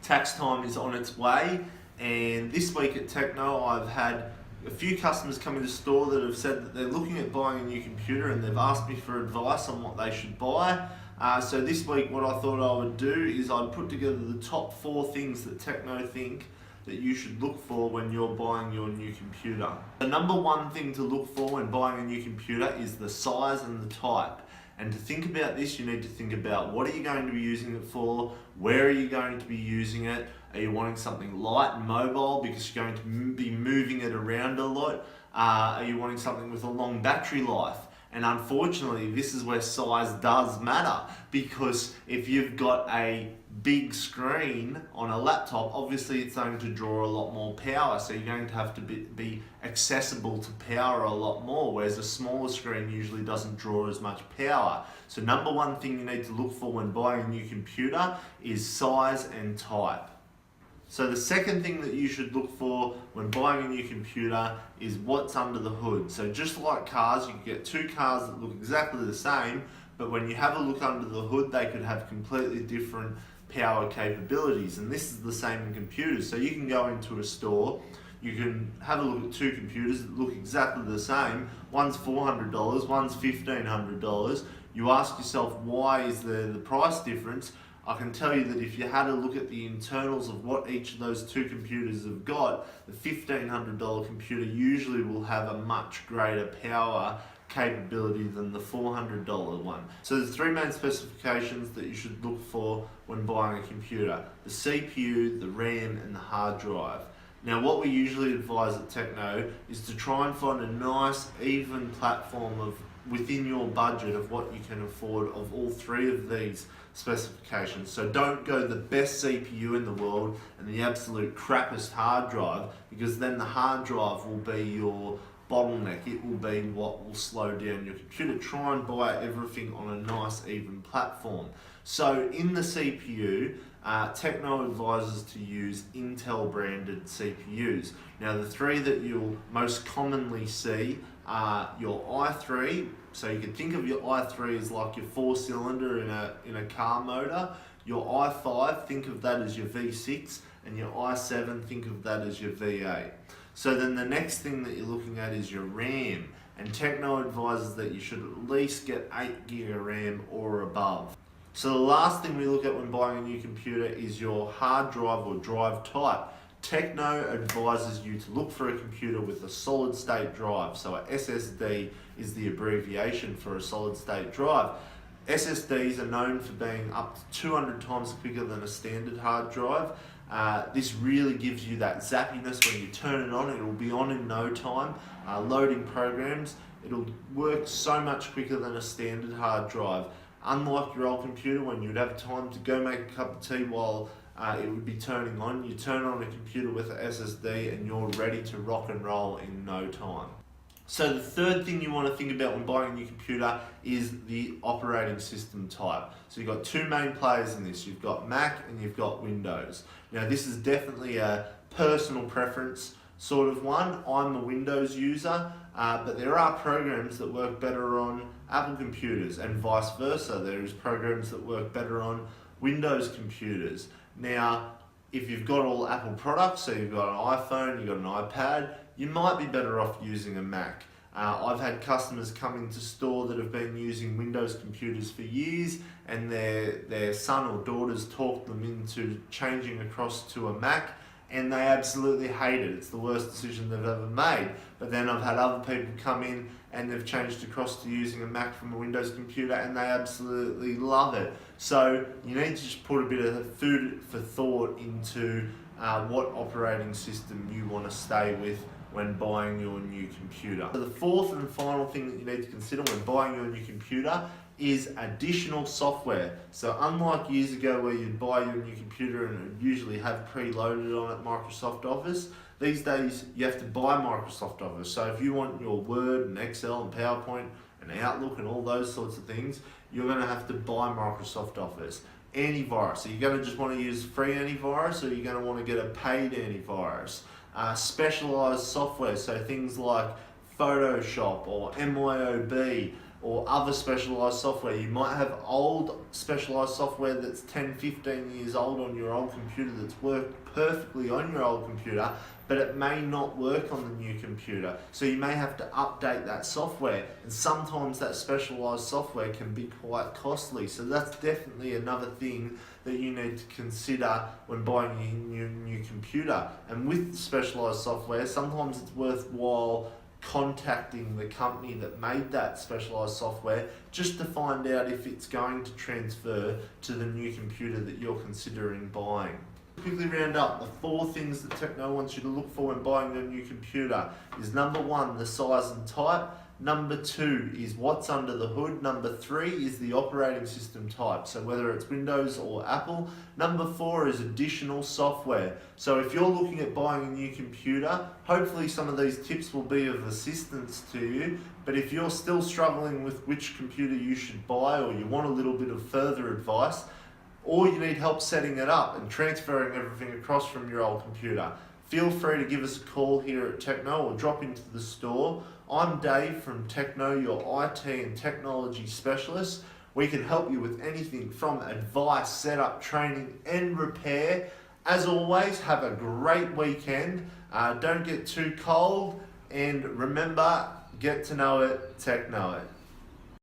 Tax time is on its way, and this week at Techknow I've had a few customers come into the store that have said that they're looking at buying a new computer and they've asked me for advice on what they should buy. So this week what I thought I would do is I'd put together the top 4 things that Techknow think that you should look for when you're buying your new computer. The number 1 thing to look for when buying a new computer is the size and the type. And to think about this, you need to think about what are you going to be using it for, where are you going to be using it, are you wanting something light and mobile because you're going to be moving it around a lot, are you wanting something with a long battery life? And unfortunately, this is where size does matter, because if you've got a big screen on a laptop, obviously it's going to draw a lot more power, so you're going to have to be accessible to power a lot more, whereas a smaller screen usually doesn't draw as much power. So number 1 thing you need to look for when buying a new computer is size and type. So the second thing that you should look for when buying a new computer is what's under the hood. So just like cars, you can get 2 cars that look exactly the same, but when you have a look under the hood, they could have completely different power capabilities, and this is the same in computers. So you can go into a store, you can have a look at 2 computers that look exactly the same. One's $400, one's $1,500. You ask yourself, why is there the price difference? I can tell you that if you had a look at the internals of what each of those 2 computers have got, the $1,500 computer usually will have a much greater power capability than the $400 one. So there's 3 main specifications that you should look for when buying a computer: the CPU, the RAM, and the hard drive. Now what we usually advise at Techknow is to try and find a nice even platform of within your budget of what you can afford of all 3 of these specifications. So don't go the best CPU in the world and the absolute crappiest hard drive, because then the hard drive will be your bottleneck. It will be what will slow down your computer. Try and buy everything on a nice even platform. So in the CPU, Techknow advises to use Intel branded CPUs. Now the 3 that you'll most commonly see are your i3. So you can think of your i3 as like your 4-cylinder in a car motor. Your i5, think of that as your V6, and your i7, think of that as your V8. So then the next thing that you're looking at is your RAM, and Techknow advises that you should at least get 8 GB of RAM or above. So the last thing we look at when buying a new computer is your hard drive or drive type. Techknow advises you to look for a computer with a solid state drive. So a SSD is the abbreviation for a solid state drive. SSDs are known for being up to 200 times quicker than a standard hard drive. This really gives you that zappiness when you turn it on. It'll be on in no time. Loading programs, it'll work so much quicker than a standard hard drive. Unlike your old computer, when you'd have time to go make a cup of tea while it would be turning on, you turn on a computer with an SSD and you're ready to rock and roll in no time. So the third thing you want to think about when buying a new computer is the operating system type. So you've got 2 main players in this. You've got Mac and you've got Windows. Now this is definitely a personal preference sort of one. I'm a Windows user, but there are programs that work better on Apple computers and vice versa. There's programs that work better on Windows computers. Now, if you've got all Apple products, so you've got an iPhone, you've got an iPad, you might be better off using a Mac. I've had customers come into store that have been using Windows computers for years, and their son or daughters talked them into changing across to a Mac, and they absolutely hate it. It's the worst decision they've ever made. But then I've had other people come in and they've changed across to using a Mac from a Windows computer and they absolutely love it. So you need to just put a bit of food for thought into what operating system you want to stay with when buying your new computer. So the 4th and final thing that you need to consider when buying your new computer is additional software. So unlike years ago where you'd buy your new computer and it would usually have preloaded on it Microsoft Office, these days you have to buy Microsoft Office. So if you want your Word and Excel and PowerPoint and Outlook and all those sorts of things, you're going to have to buy Microsoft Office. Antivirus, so you're going to just want to use free antivirus, or you're going to want to get a paid antivirus. Specialized software, so things like Photoshop or MYOB, or other specialised software. You might have old specialised software that's 10, 15 years old on your old computer that's worked perfectly on your old computer, but it may not work on the new computer. So you may have to update that software, and sometimes that specialised software can be quite costly. So that's definitely another thing that you need to consider when buying your new computer. And with specialised software, sometimes it's worthwhile contacting the company that made that specialised software just to find out if it's going to transfer to the new computer that you're considering buying. Quickly round up the 4 things that Techknow wants you to look for when buying a new computer is: number 1, the size and type; number 2 is what's under the hood; number 3 is the operating system type, so whether it's Windows or Apple; number 4 is additional software. So if you're looking at buying a new computer, hopefully some of these tips will be of assistance to you. But if you're still struggling with which computer you should buy, or you want a little bit of further advice, or you need help setting it up and transferring everything across from your old computer, feel free to give us a call here at Techknow or drop into the store. I'm Dave from Techknow, your IT and technology specialist. We can help you with anything from advice, setup, training and repair. As always, have a great weekend. Don't get too cold, and remember, get to know it, Techknow it.